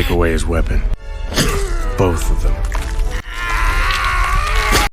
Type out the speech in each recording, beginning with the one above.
take away his weapon. Both of them.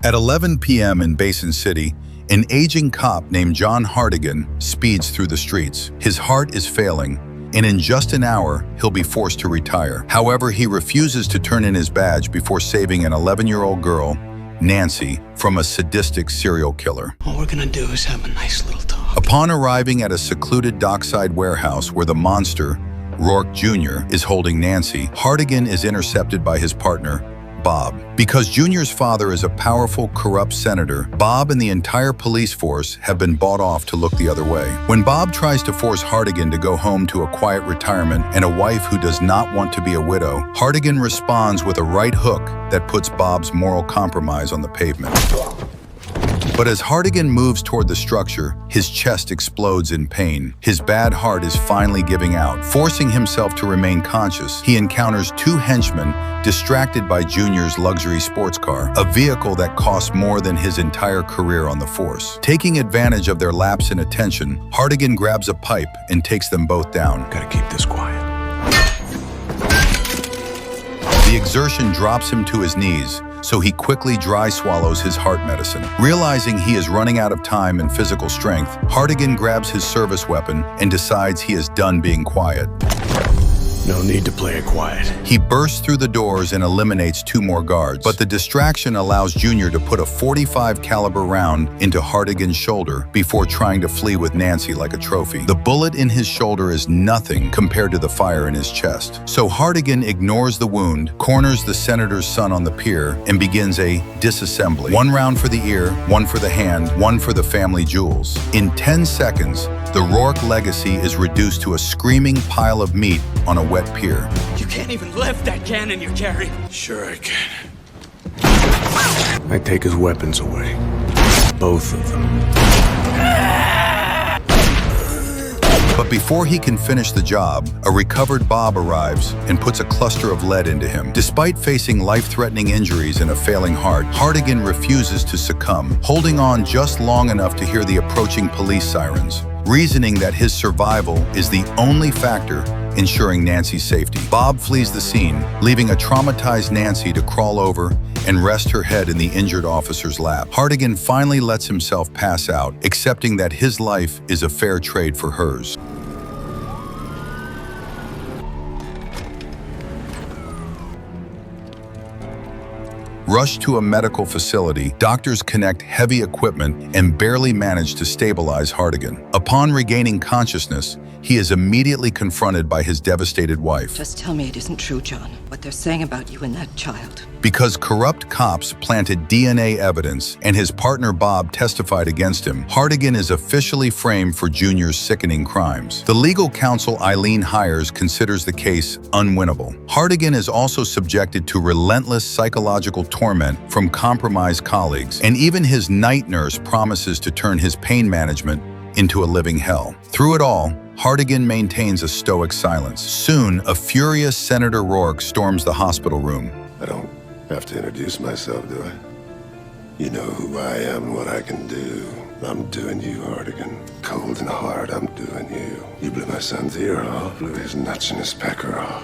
At 11 p.m. in Basin City, an aging cop named John Hartigan speeds through the streets. His heart is failing, and in just an hour, he'll be forced to retire. However, he refuses to turn in his badge before saving an 11-year-old girl, Nancy, from a sadistic serial killer. All we're gonna do is have a nice little talk. Upon arriving at a secluded dockside warehouse where the monster, Rourke Jr., is holding Nancy, Hartigan is intercepted by his partner, Bob. Because Junior's father is a powerful, corrupt senator, Bob and the entire police force have been bought off to look the other way. When Bob tries to force Hartigan to go home to a quiet retirement and a wife who does not want to be a widow, Hartigan responds with a right hook that puts Bob's moral compromise on the pavement. But as Hartigan moves toward the structure, his chest explodes in pain. His bad heart is finally giving out. Forcing himself to remain conscious, he encounters two henchmen distracted by Junior's luxury sports car, a vehicle that costs more than his entire career on the force. Taking advantage of their lapse in attention, Hartigan grabs a pipe and takes them both down. Gotta keep this quiet. The exertion drops him to his knees, so he quickly dry swallows his heart medicine. Realizing he is running out of time and physical strength, Hartigan grabs his service weapon and decides he is done being quiet. No need to play it quiet. He bursts through the doors and eliminates two more guards, but the distraction allows Junior to put a .45 caliber round into Hartigan's shoulder before trying to flee with Nancy like a trophy. The bullet in his shoulder is nothing compared to the fire in his chest. So Hartigan ignores the wound, corners the senator's son on the pier, and begins a disassembly. One round for the ear, one for the hand, one for the family jewels. In 10 seconds, the Rourke legacy is reduced to a screaming pile of meat on a wet pier. You can't even lift that cannon you're carrying. Sure I can. I take his weapons away. Both of them. But before he can finish the job, a recovered Bob arrives and puts a cluster of lead into him. Despite facing life-threatening injuries and a failing heart, Hartigan refuses to succumb, holding on just long enough to hear the approaching police sirens, reasoning that his survival is the only factor ensuring Nancy's safety. Bob flees the scene, leaving a traumatized Nancy to crawl over and rest her head in the injured officer's lap. Hartigan finally lets himself pass out, accepting that his life is a fair trade for hers. Rushed to a medical facility, doctors connect heavy equipment and barely manage to stabilize Hartigan. Upon regaining consciousness, he is immediately confronted by his devastated wife. Just tell me it isn't true, John, what they're saying about you and that child. Because corrupt cops planted DNA evidence and his partner Bob testified against him, Hartigan is officially framed for Junior's sickening crimes. The legal counsel Eileen hires considers the case unwinnable. Hartigan is also subjected to relentless psychological torment from compromised colleagues, and even his night nurse promises to turn his pain management into a living hell. Through it all, Hartigan maintains a stoic silence. Soon, a furious Senator Rourke storms the hospital room. I don't have to introduce myself, do I? You know who I am and what I can do. I'm doing you, Hartigan. Cold and hard, I'm doing you. You blew my son's ear off, blew his nuts and his pecker off.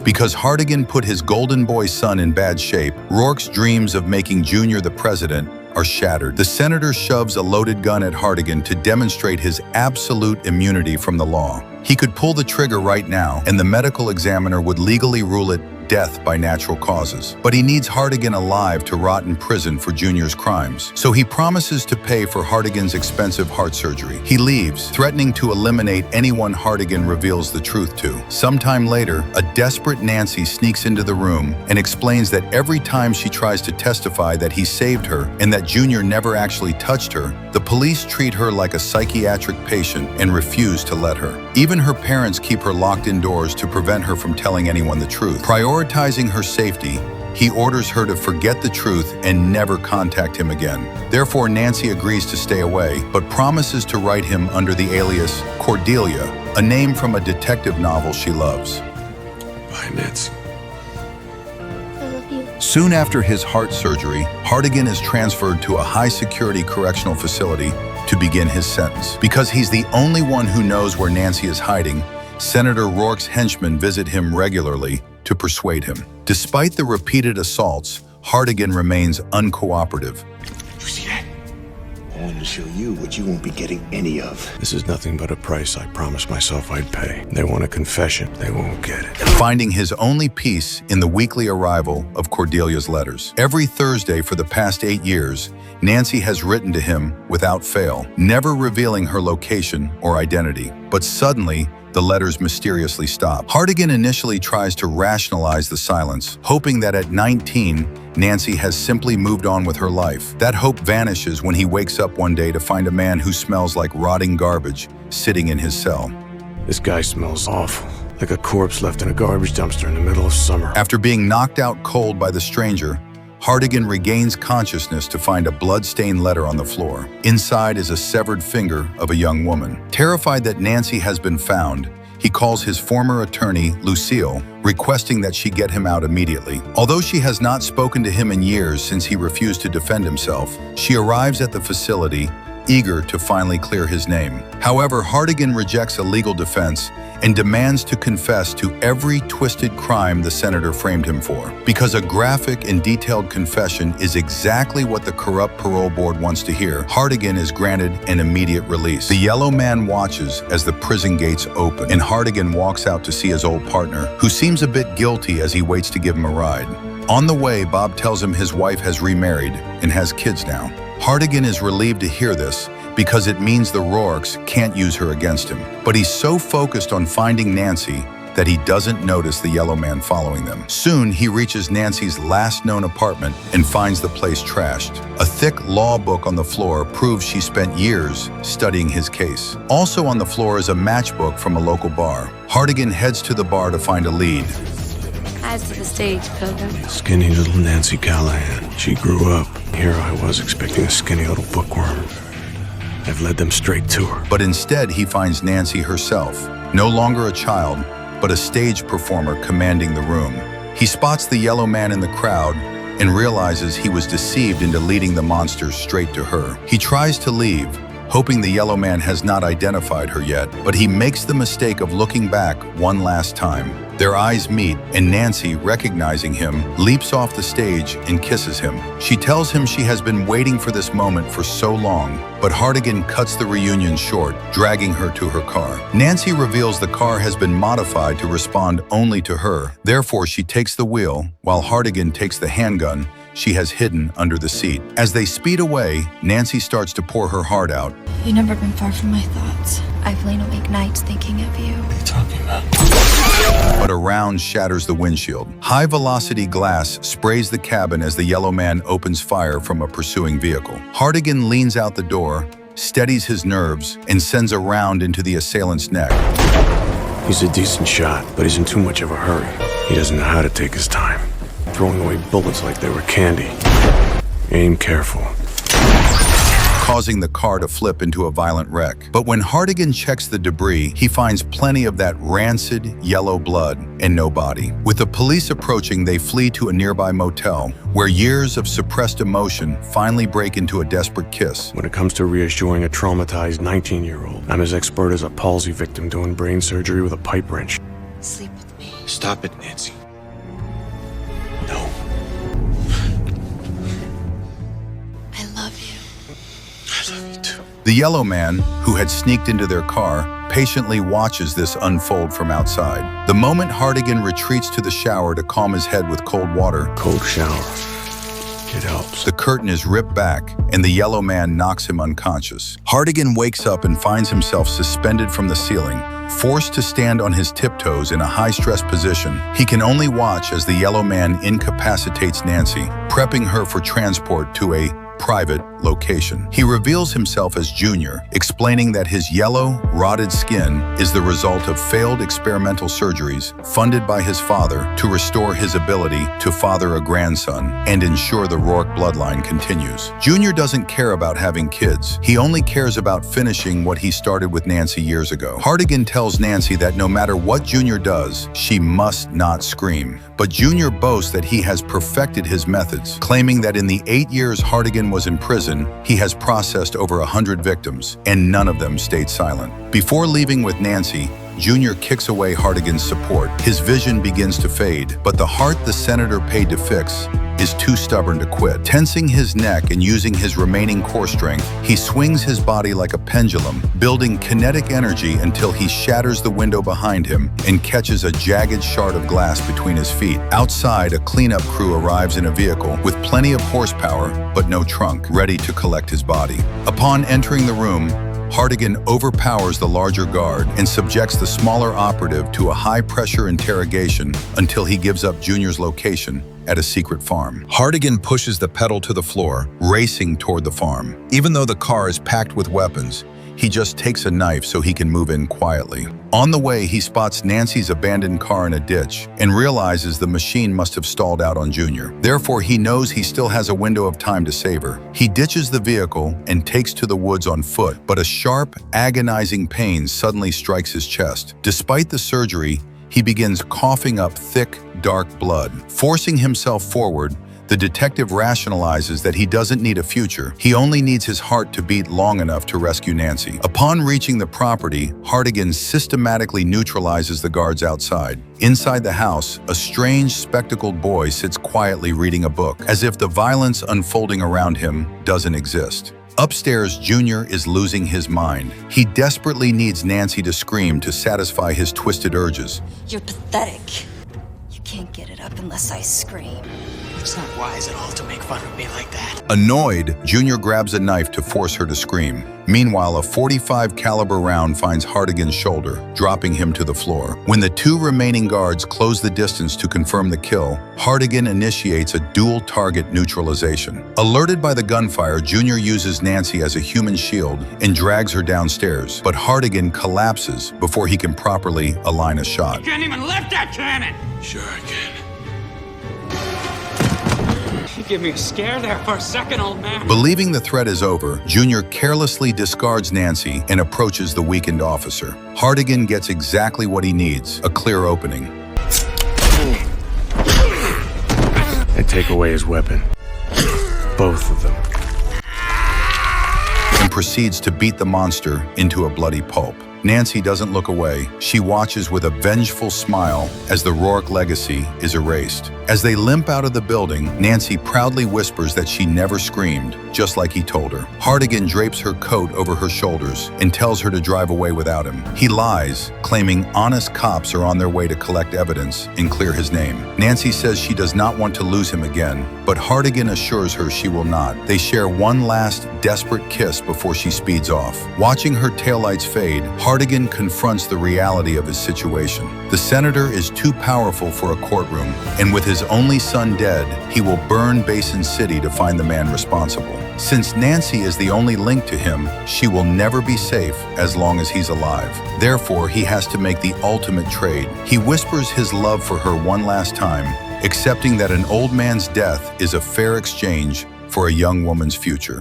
Because Hartigan put his golden boy son in bad shape, Rourke's dreams of making Junior the president are shattered. The senator shoves a loaded gun at Hartigan to demonstrate his absolute immunity from the law. He could pull the trigger right now, and the medical examiner would legally rule it death by natural causes. But he needs Hartigan alive to rot in prison for Junior's crimes. So he promises to pay for Hartigan's expensive heart surgery. He leaves, threatening to eliminate anyone Hartigan reveals the truth to. Sometime later, a desperate Nancy sneaks into the room and explains that every time she tries to testify that he saved her and that Junior never actually touched her, the police treat her like a psychiatric patient and refuse to let her. Even her parents keep her locked indoors to prevent her from telling anyone the truth. Prioritizing her safety, he orders her to forget the truth and never contact him again. Therefore, Nancy agrees to stay away, but promises to write him under the alias Cordelia, a name from a detective novel she loves. Bye, Nancy. I love you. Soon after his heart surgery, Hartigan is transferred to a high-security correctional facility to begin his sentence. Because he's the only one who knows where Nancy is hiding, Senator Rourke's henchmen visit him regularly to persuade him. Despite the repeated assaults, Hartigan remains uncooperative. You see that? I want to show you what you won't be getting any of. This is nothing but a price I promised myself I'd pay. They want a confession. They won't get it. Finding his only peace in the weekly arrival of Cordelia's letters. Every Thursday for the past 8 years, Nancy has written to him without fail, never revealing her location or identity. But suddenly, the letters mysteriously stop. Hartigan initially tries to rationalize the silence, hoping that at 19, Nancy has simply moved on with her life. That hope vanishes when he wakes up one day to find a man who smells like rotting garbage sitting in his cell. This guy smells awful. Like a corpse left in a garbage dumpster in the middle of summer. After being knocked out cold by the stranger, Hartigan regains consciousness to find a blood-stained letter on the floor. Inside is a severed finger of a young woman. Terrified that Nancy has been found, he calls his former attorney, Lucille, requesting that she get him out immediately. Although she has not spoken to him in years since he refused to defend himself, she arrives at the facility, eager to finally clear his name. However, Hartigan rejects a legal defense and demands to confess to every twisted crime the senator framed him for. Because a graphic and detailed confession is exactly what the corrupt parole board wants to hear, Hartigan is granted an immediate release. The yellow man watches as the prison gates open, and Hartigan walks out to see his old partner, who seems a bit guilty as he waits to give him a ride. On the way, Bob tells him his wife has remarried and has kids now. Hartigan is relieved to hear this because it means the Rourkes can't use her against him. But he's so focused on finding Nancy that he doesn't notice the yellow man following them. Soon, he reaches Nancy's last known apartment and finds the place trashed. A thick law book on the floor proves she spent years studying his case. Also on the floor is a matchbook from a local bar. Hartigan heads to the bar to find a lead. Eyes to the stage, Pilgrim. Skinny little Nancy Callahan. She grew up. Here I was expecting a skinny little bookworm. I've led them straight to her. But instead, he finds Nancy herself, no longer a child, but a stage performer commanding the room. He spots the yellow man in the crowd and realizes he was deceived into leading the monsters straight to her. He tries to leave, hoping the yellow man has not identified her yet, but he makes the mistake of looking back one last time. Their eyes meet, and Nancy, recognizing him, leaps off the stage and kisses him. She tells him she has been waiting for this moment for so long, but Hartigan cuts the reunion short, dragging her to her car. Nancy reveals the car has been modified to respond only to her. Therefore, she takes the wheel, while Hartigan takes the handgun she has hidden under the seat. As they speed away, Nancy starts to pour her heart out. You've never been far from my thoughts. I've lain awake nights thinking of you. What are you talking about? But a round shatters the windshield. High-velocity glass sprays the cabin as the yellow man opens fire from a pursuing vehicle. Hartigan leans out the door, steadies his nerves, and sends a round into the assailant's neck. He's a decent shot, but he's in too much of a hurry. He doesn't know how to take his time. Throwing away bullets like they were candy. Aim careful. Causing the car to flip into a violent wreck. But when Hartigan checks the debris, he finds plenty of that rancid yellow blood and no body. With the police approaching, they flee to a nearby motel, where years of suppressed emotion finally break into a desperate kiss. When it comes to reassuring a traumatized 19-year-old, I'm as expert as a palsy victim doing brain surgery with a pipe wrench. Sleep with me. Stop it, Nancy. No. I love you. I love you too. The yellow man, who had sneaked into their car, patiently watches this unfold from outside. The moment Hartigan retreats to the shower to calm his head with cold water, Cold shower. It helps. the curtain is ripped back and the yellow man knocks him unconscious. Hartigan wakes up and finds himself suspended from the ceiling, forced to stand on his tiptoes in a high-stress position. He can only watch as the yellow man incapacitates Nancy, prepping her for transport to a private location. He reveals himself as Junior, explaining that his yellow, rotted skin is the result of failed experimental surgeries funded by his father to restore his ability to father a grandson and ensure the Rourke bloodline continues. Junior doesn't care about having kids. He only cares about finishing what he started with Nancy years ago. Hartigan tells Nancy that no matter what Junior does, she must not scream. But Junior boasts that he has perfected his methods, claiming that in the 8 years Hartigan was in prison, he has processed over 100 victims, and none of them stayed silent. Before leaving with Nancy, Junior kicks away Hartigan's support. His vision begins to fade, but the heart the senator paid to fix is too stubborn to quit. Tensing his neck and using his remaining core strength, he swings his body like a pendulum, building kinetic energy until he shatters the window behind him and catches a jagged shard of glass between his feet. Outside, a cleanup crew arrives in a vehicle with plenty of horsepower, but no trunk, ready to collect his body. Upon entering the room, Hartigan overpowers the larger guard and subjects the smaller operative to a high-pressure interrogation until he gives up Junior's location at a secret farm. Hartigan pushes the pedal to the floor, racing toward the farm. Even though the car is packed with weapons, he just takes a knife so he can move in quietly. On the way, he spots Nancy's abandoned car in a ditch and realizes the machine must have stalled out on Junior. Therefore, he knows he still has a window of time to save her. He ditches the vehicle and takes to the woods on foot, but a sharp, agonizing pain suddenly strikes his chest. Despite the surgery, he begins coughing up thick, dark blood. Forcing himself forward, the detective rationalizes that he doesn't need a future. He only needs his heart to beat long enough to rescue Nancy. Upon reaching the property, Hartigan systematically neutralizes the guards outside. Inside the house, a strange, spectacled boy sits quietly reading a book, as if the violence unfolding around him doesn't exist. Upstairs, Junior is losing his mind. He desperately needs Nancy to scream to satisfy his twisted urges. You're pathetic. You can't get it up unless I scream. It's not wise at all to make fun of me like that. Annoyed, Junior grabs a knife to force her to scream. Meanwhile, a .45 caliber round finds Hartigan's shoulder, dropping him to the floor. When the two remaining guards close the distance to confirm the kill, Hartigan initiates a dual-target neutralization. Alerted by the gunfire, Junior uses Nancy as a human shield and drags her downstairs, but Hartigan collapses before he can properly align a shot. You can't even lift that cannon! Sure I can. You give me a scare there for a second, old man. Believing the threat is over, Junior carelessly discards Nancy and approaches the weakened officer. Hartigan gets exactly what he needs, a clear opening. They take away his weapon. Both of them. And proceeds to beat the monster into a bloody pulp. Nancy doesn't look away. She watches with a vengeful smile as the Rourke legacy is erased. As they limp out of the building, Nancy proudly whispers that she never screamed, just like he told her. Hartigan drapes her coat over her shoulders and tells her to drive away without him. He lies, claiming honest cops are on their way to collect evidence and clear his name. Nancy says she does not want to lose him again, but Hartigan assures her she will not. They share one last desperate kiss before she speeds off. Watching her taillights fade, Hartigan confronts the reality of his situation. The senator is too powerful for a courtroom, and with his only son dead, he will burn Basin City to find the man responsible. Since Nancy is the only link to him, she will never be safe as long as he's alive. Therefore, he has to make the ultimate trade. He whispers his love for her one last time, accepting that an old man's death is a fair exchange for a young woman's future.